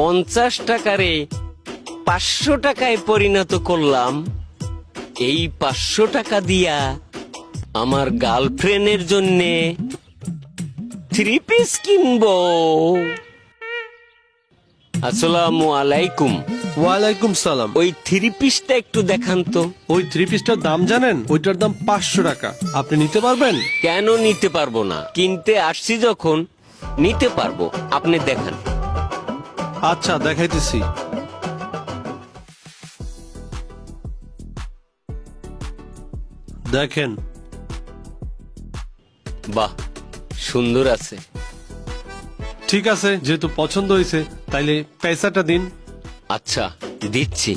50 টাকারে 500 টাকায় পরিণত করলাম। এই 500 টাকা দিয়া আমার গার্লফ্রেন্ডের জন্যে 3 পিস কিনবো। আসসালামু আলাইকুম। ওয়ালাইকুম সালাম। ওই 3 পিসটা একটু দেখান তো। ওই থ্রি পিসটার দাম জানেন? ওইটার দাম 500 টাকা। আপনি নিতে পারবেন? কেন নিতে পারবো না? কিনতে আসছি যখন নিতে পারবো। আপনি দেখান। আচ্ছা, দেখাইতেছি। দেখেন। বাহ, সুন্দর আছে। ঠিক আছে, যেহেতু পছন্দ হয়েছে তাইলে পয়সাটা দিন। আচ্ছা, দিচ্ছি।